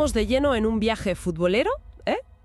entramos de lleno en un viaje futbolero,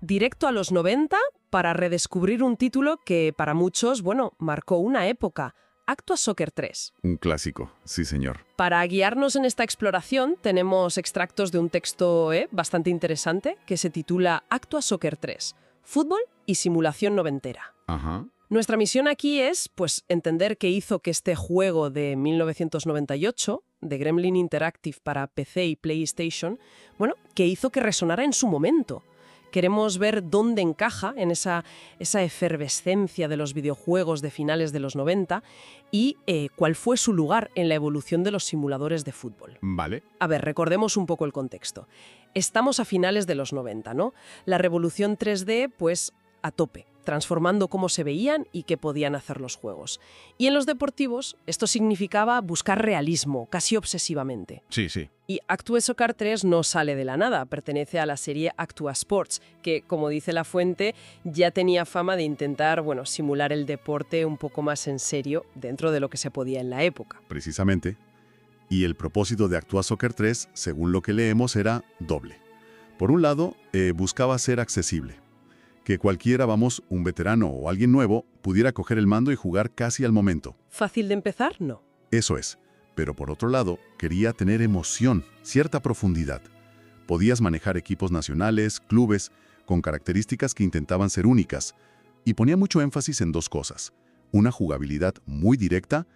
directo a los 90, para redescubrir un título que para muchos, bueno, marcó una época. Actua Soccer 3. Un clásico, sí señor. Para guiarnos en esta exploración tenemos extractos de un texto bastante interesante que se titula Actua Soccer 3, Fútbol y simulación noventera. Ajá. Nuestra misión aquí es, pues, entender qué hizo que este juego de 1998, de Gremlin Interactive para PC y PlayStation, bueno, qué hizo que resonara en su momento. Queremos ver dónde encaja en esa efervescencia de los videojuegos de finales de los 90 y cuál fue su lugar en la evolución de los simuladores de fútbol. Vale. A ver, recordemos un poco el contexto. Estamos a finales de los 90, ¿no? La revolución 3D, pues, a tope, transformando cómo se veían y qué podían hacer los juegos. Y en los deportivos, esto significaba buscar realismo, casi obsesivamente. Sí, sí. Y Actua Soccer 3 no sale de la nada, pertenece a la serie Actua Sports, que, como dice la fuente, ya tenía fama de intentar, bueno, simular el deporte un poco más en serio dentro de lo que se podía en la época. Precisamente. Y el propósito de Actua Soccer 3, según lo que leemos, era doble. Por un lado, buscaba ser accesible. Que cualquiera, un veterano o alguien nuevo, pudiera coger el mando y jugar casi al momento. ¿Fácil de empezar? No. Eso es. Pero por otro lado, quería tener emoción, cierta profundidad. Podías manejar equipos nacionales, clubes, con características que intentaban ser únicas. Y ponía mucho énfasis en dos cosas. Una jugabilidad muy directa,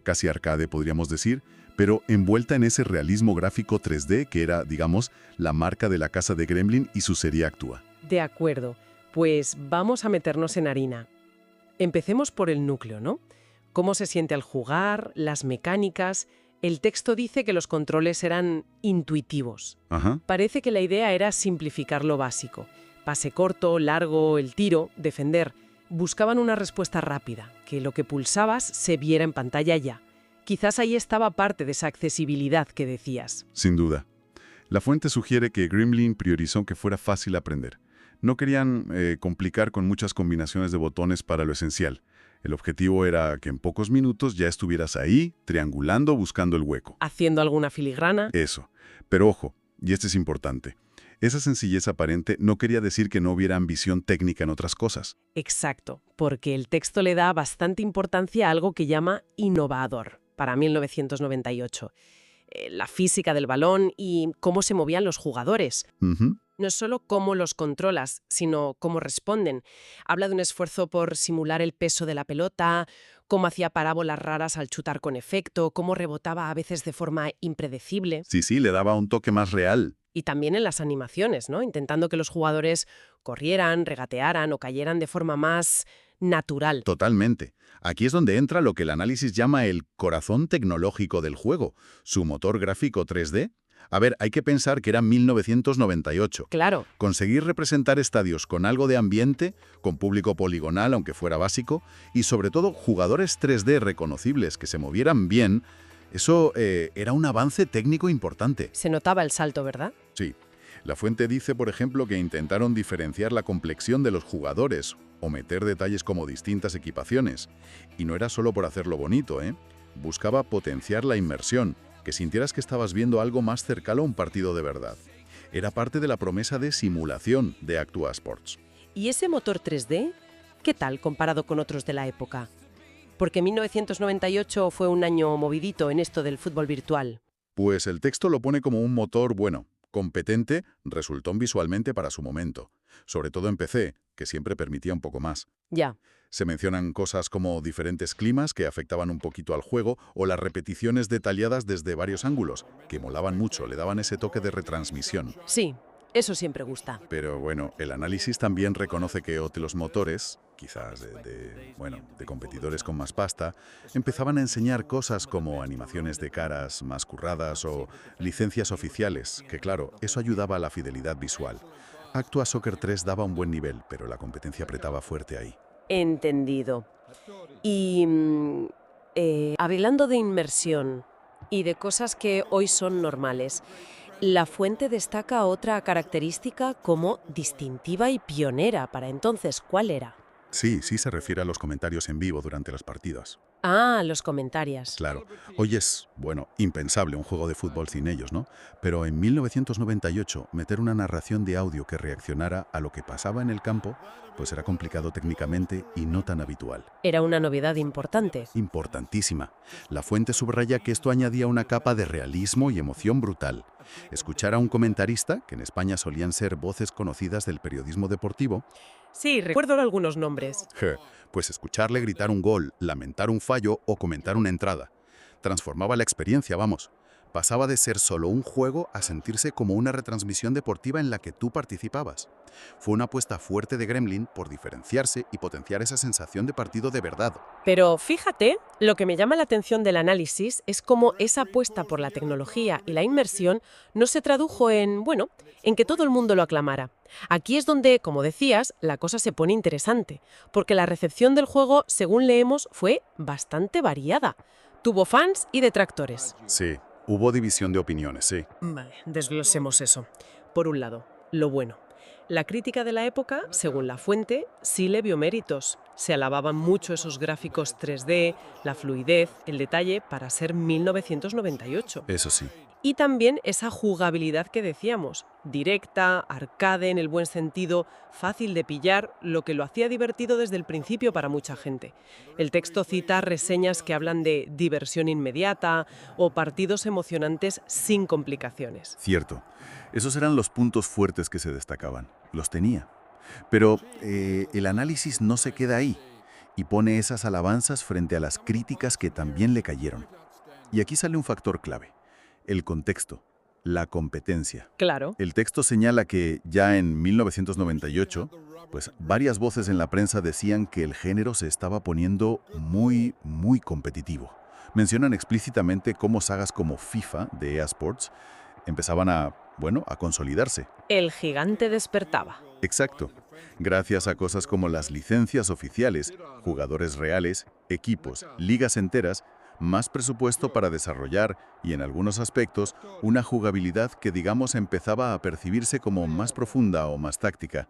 casi arcade podríamos decir, pero envuelta en ese realismo gráfico 3D que era, digamos, la marca de la casa de Gremlin y su serie Actua. De acuerdo. Pues vamos a meternos en harina. Empecemos por el núcleo, ¿no? Cómo se siente al jugar, las mecánicas. El texto dice que los controles eran intuitivos. Ajá. Parece que la idea era simplificar lo básico. Pase corto, largo, el tiro, defender. Buscaban una respuesta rápida, que lo que pulsabas se viera en pantalla ya. Quizás ahí estaba parte de esa accesibilidad que decías. Sin duda. La fuente sugiere que Gremlin priorizó que fuera fácil aprender. No querían complicar con muchas combinaciones de botones para lo esencial. El objetivo era que en pocos minutos ya estuvieras ahí, triangulando, buscando el hueco. ¿Haciendo alguna filigrana? Eso. Pero ojo, y este es importante, esa sencillez aparente no quería decir que no hubiera ambición técnica en otras cosas. Exacto, porque el texto le da bastante importancia a algo que llama innovador, para 1998. La física del balón y cómo se movían los jugadores. Ujú. No es solo cómo los controlas, sino cómo responden. Habla de un esfuerzo por simular el peso de la pelota, cómo hacía parábolas raras al chutar con efecto, cómo rebotaba a veces de forma impredecible. Sí, le daba un toque más real. Y también en las animaciones, ¿no? Intentando que los jugadores corrieran, regatearan o cayeran de forma más natural. Totalmente. Aquí es donde entra lo que el análisis llama el corazón tecnológico del juego, su motor gráfico 3D. A ver, hay que pensar que era 1998. Claro. Conseguir representar estadios con algo de ambiente, con público poligonal, aunque fuera básico, y sobre todo jugadores 3D reconocibles que se movieran bien, eso era un avance técnico importante. Se notaba el salto, ¿verdad? Sí. La fuente dice, por ejemplo, que intentaron diferenciar la complexión de los jugadores o meter detalles como distintas equipaciones. Y no era solo por hacerlo bonito, ¿eh? Buscaba potenciar la inmersión, que sintieras que estabas viendo algo más cercano a un partido de verdad. Era parte de la promesa de simulación de Actua Sports. ¿Y ese motor 3D? ¿Qué tal comparado con otros de la época? Porque 1998 fue un año movidito en esto del fútbol virtual. Pues el texto lo pone como un motor, competente, resultón visualmente para su momento. Sobre todo en PC, que siempre permitía un poco más. Ya. Se mencionan cosas como diferentes climas que afectaban un poquito al juego o las repeticiones detalladas desde varios ángulos, que molaban mucho, le daban ese toque de retransmisión. Sí, eso siempre gusta. Pero bueno, el análisis también reconoce que los motores, quizás de competidores con más pasta, empezaban a enseñar cosas como animaciones de caras más curradas o licencias oficiales, que claro, eso ayudaba a la fidelidad visual. Actua Soccer 3 daba un buen nivel, pero la competencia apretaba fuerte ahí. Entendido. Y hablando de inmersión y de cosas que hoy son normales, la fuente destaca otra característica como distintiva y pionera para entonces. ¿Cuál era? Sí se refiere a los comentarios en vivo durante las partidas. Ah, los comentarios. Claro, hoy es, bueno, impensable un juego de fútbol sin ellos, ¿no? Pero en 1998, meter una narración de audio que reaccionara a lo que pasaba en el campo, pues era complicado técnicamente y no tan habitual. Era una novedad importante. Importantísima. La fuente subraya que esto añadía una capa de realismo y emoción brutal. Escuchar a un comentarista, que en España solían ser voces conocidas del periodismo deportivo, Sí, recuerdo algunos nombres. pues escucharle gritar un gol, lamentar un fallo o comentar una entrada. Transformaba la experiencia, vamos. Pasaba de ser solo un juego a sentirse como una retransmisión deportiva en la que tú participabas. Fue una apuesta fuerte de Gremlin por diferenciarse y potenciar esa sensación de partido de verdad. Pero fíjate, lo que me llama la atención del análisis es cómo esa apuesta por la tecnología y la inmersión no se tradujo en, bueno, en que todo el mundo lo aclamara. Aquí es donde, como decías, la cosa se pone interesante, porque la recepción del juego, según leemos, fue bastante variada. Tuvo fans y detractores. Sí, hubo división de opiniones, sí. Vale, desglosemos eso. Por un lado, lo bueno. La crítica de la época, según la fuente, sí le vio méritos. Se alababan mucho esos gráficos 3D, la fluidez, el detalle para ser 1998. Eso sí. Y también esa jugabilidad que decíamos, directa, arcade en el buen sentido, fácil de pillar, lo que lo hacía divertido desde el principio para mucha gente. El texto cita reseñas que hablan de diversión inmediata o partidos emocionantes sin complicaciones. Cierto. Esos eran los puntos fuertes que se destacaban. Los tenía. Pero el análisis no se queda ahí y pone esas alabanzas frente a las críticas que también le cayeron. Y aquí sale un factor clave: el contexto, la competencia. Claro. El texto señala que ya en 1998, pues varias voces en la prensa decían que el género se estaba poniendo muy competitivo. Mencionan explícitamente cómo sagas como FIFA de EA Sports empezaban a consolidarse. El gigante despertaba. Exacto. Gracias a cosas como las licencias oficiales, jugadores reales, equipos, ligas enteras, más presupuesto para desarrollar y, en algunos aspectos, una jugabilidad que, digamos, empezaba a percibirse como más profunda o más táctica.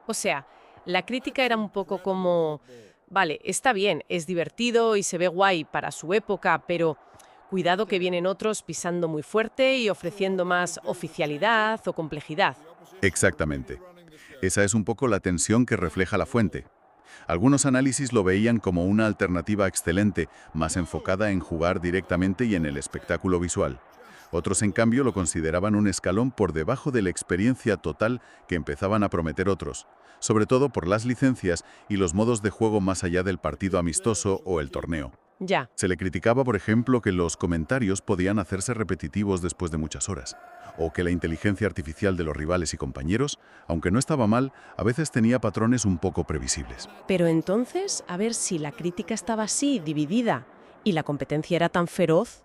O sea, la crítica era un poco como, vale, está bien, es divertido y se ve guay para su época, pero cuidado que vienen otros pisando muy fuerte y ofreciendo más oficialidad o complejidad. Exactamente. Esa es un poco la tensión que refleja la fuente. Algunos análisis lo veían como una alternativa excelente, más enfocada en jugar directamente y en el espectáculo visual. Otros, en cambio, lo consideraban un escalón por debajo de la experiencia total que empezaban a prometer otros, sobre todo por las licencias y los modos de juego más allá del partido amistoso o el torneo. Ya. Se le criticaba, por ejemplo, que los comentarios podían hacerse repetitivos después de muchas horas, o que la inteligencia artificial de los rivales y compañeros, aunque no estaba mal, a veces tenía patrones un poco previsibles. Pero entonces, a ver si la crítica estaba así, dividida, y la competencia era tan feroz,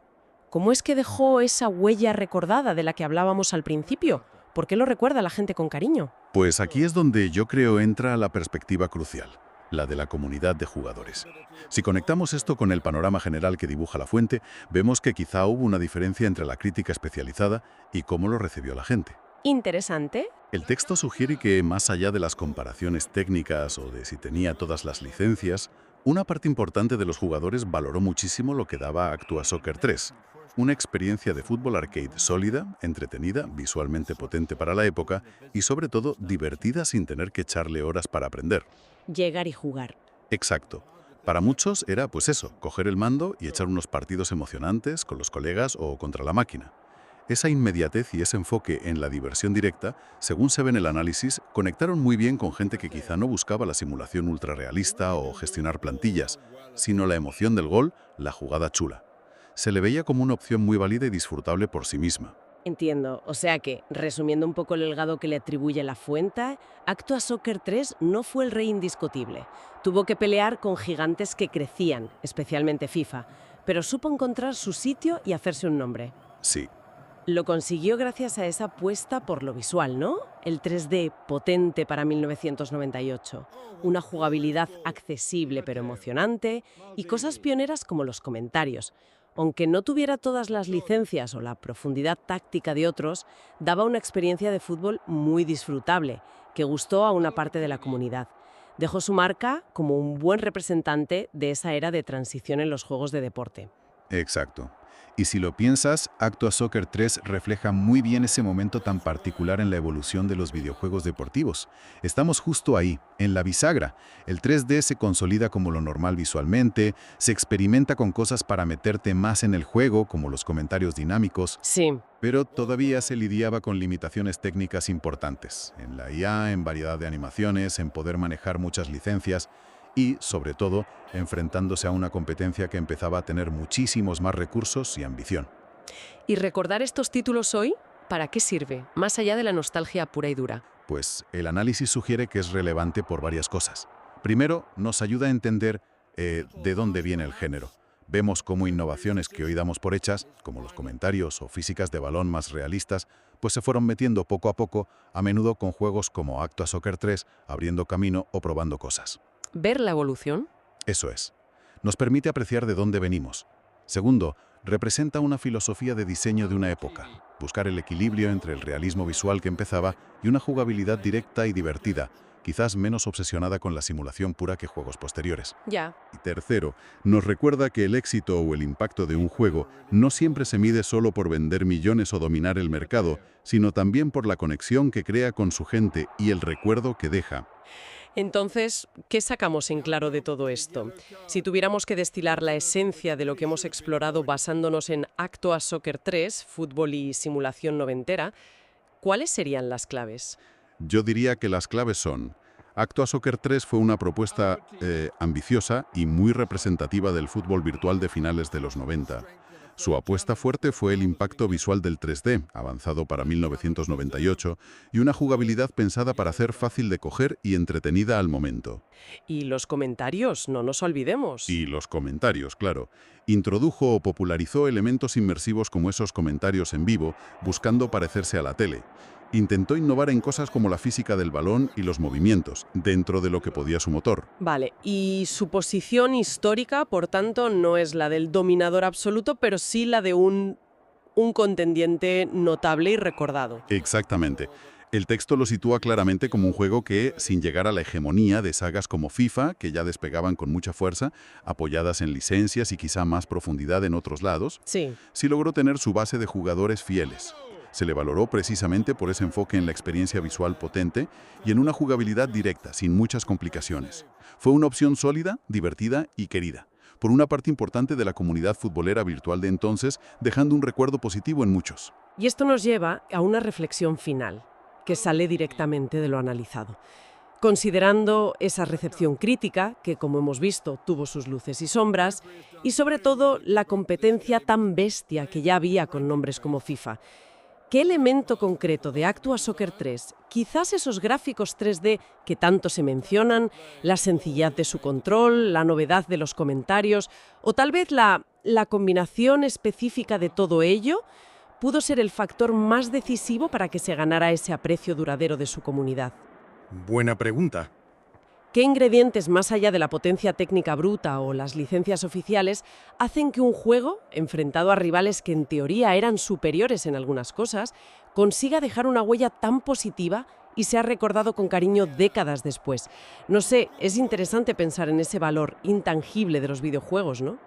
¿cómo es que dejó esa huella recordada de la que hablábamos al principio? ¿Por qué lo recuerda la gente con cariño? Pues aquí es donde yo creo entra la perspectiva crucial, la de la comunidad de jugadores. Si conectamos esto con el panorama general que dibuja la fuente, vemos que quizá hubo una diferencia entre la crítica especializada y cómo lo recibió la gente. Interesante. El texto sugiere que, más allá de las comparaciones técnicas o de si tenía todas las licencias, una parte importante de los jugadores valoró muchísimo lo que daba Actua Soccer 3. Una experiencia de fútbol arcade sólida, entretenida, visualmente potente para la época y, sobre todo, divertida sin tener que echarle horas para aprender. Llegar y jugar. Exacto. Para muchos era, pues eso, coger el mando y echar unos partidos emocionantes con los colegas o contra la máquina. Esa inmediatez y ese enfoque en la diversión directa, según se ve en el análisis, conectaron muy bien con gente que quizá no buscaba la simulación ultrarrealista o gestionar plantillas, sino la emoción del gol, la jugada chula. Se le veía como una opción muy válida y disfrutable por sí misma. Entiendo. O sea que, resumiendo un poco el legado que le atribuye la fuente, Actua Soccer 3 no fue el rey indiscutible. Tuvo que pelear con gigantes que crecían, especialmente FIFA, pero supo encontrar su sitio y hacerse un nombre. Sí. Lo consiguió gracias a esa apuesta por lo visual, ¿no? El 3D potente para 1998, una jugabilidad accesible pero emocionante y cosas pioneras como los comentarios. Aunque no tuviera todas las licencias o la profundidad táctica de otros, daba una experiencia de fútbol muy disfrutable, que gustó a una parte de la comunidad. dejó su marca como un buen representante de esa era de transición en los juegos de deporte. Exacto. Y si lo piensas, Actua Soccer 3 refleja muy bien ese momento tan particular en la evolución de los videojuegos deportivos. Estamos justo ahí, en la bisagra. El 3D se consolida como lo normal visualmente, se experimenta con cosas para meterte más en el juego, como los comentarios dinámicos, Sí. pero todavía se lidiaba con limitaciones técnicas importantes, en la IA, en variedad de animaciones, en poder manejar muchas licencias y, sobre todo, enfrentándose a una competencia que empezaba a tener muchísimos más recursos y ambición. ¿Y recordar estos títulos hoy? ¿Para qué sirve? Más allá de la nostalgia pura y dura. Pues el análisis sugiere que es relevante por varias cosas. Primero, nos ayuda a entender de dónde viene el género. Vemos cómo innovaciones que hoy damos por hechas, como los comentarios o físicas de balón más realistas, pues se fueron metiendo poco a poco, a menudo con juegos como Actua Soccer 3, abriendo camino o probando cosas. ¿Ver la evolución? Eso es. Nos permite apreciar de dónde venimos. Segundo, representa una filosofía de diseño de una época. Buscar el equilibrio entre el realismo visual que empezaba y una jugabilidad directa y divertida, quizás menos obsesionada con la simulación pura que juegos posteriores. Ya. Y tercero, nos recuerda que el éxito o el impacto de un juego no siempre se mide solo por vender millones o dominar el mercado, sino también por la conexión que crea con su gente y el recuerdo que deja. Entonces, ¿qué sacamos en claro de todo esto? Si tuviéramos que destilar la esencia de lo que hemos explorado basándonos en Actua Soccer 3, fútbol y simulación noventera, ¿cuáles serían las claves? Yo diría que las claves son: Actua Soccer 3 fue una propuesta ambiciosa y muy representativa del fútbol virtual de finales de los 90. Su apuesta fuerte fue el impacto visual del 3D, avanzado para 1998, y una jugabilidad pensada para hacer fácil de coger y entretenida al momento. Y los comentarios, no nos olvidemos. Y los comentarios, claro. Introdujo o popularizó elementos inmersivos como esos comentarios en vivo, buscando parecerse a la tele. Intentó innovar en cosas como la física del balón y los movimientos, dentro de lo que podía su motor. Vale, y su posición histórica, por tanto, no es la del dominador absoluto, pero sí la de un contendiente notable y recordado. Exactamente. El texto lo sitúa claramente como un juego que, sin llegar a la hegemonía de sagas como FIFA, que ya despegaban con mucha fuerza, apoyadas en licencias y quizá más profundidad en otros lados, Sí. sí logró tener su base de jugadores fieles. Se le valoró precisamente por ese enfoque en la experiencia visual potente y en una jugabilidad directa, sin muchas complicaciones. Fue una opción sólida, divertida y querida por una parte importante de la comunidad futbolera virtual de entonces, dejando un recuerdo positivo en muchos. Y esto nos lleva a una reflexión final, que sale directamente de lo analizado. Considerando esa recepción crítica, que como hemos visto tuvo sus luces y sombras, y sobre todo la competencia tan bestia que ya había con nombres como FIFA, ¿qué elemento concreto de Actua Soccer 3, quizás esos gráficos 3D que tanto se mencionan, la sencillez de su control, la novedad de los comentarios, o tal vez la combinación específica de todo ello, pudo ser el factor más decisivo para que se ganara ese aprecio duradero de su comunidad? Buena pregunta. ¿Qué ingredientes, más allá de la potencia técnica bruta o las licencias oficiales, hacen que un juego, enfrentado a rivales que en teoría eran superiores en algunas cosas, consiga dejar una huella tan positiva y sea recordado con cariño décadas después? No sé, es interesante pensar en ese valor intangible de los videojuegos, ¿no?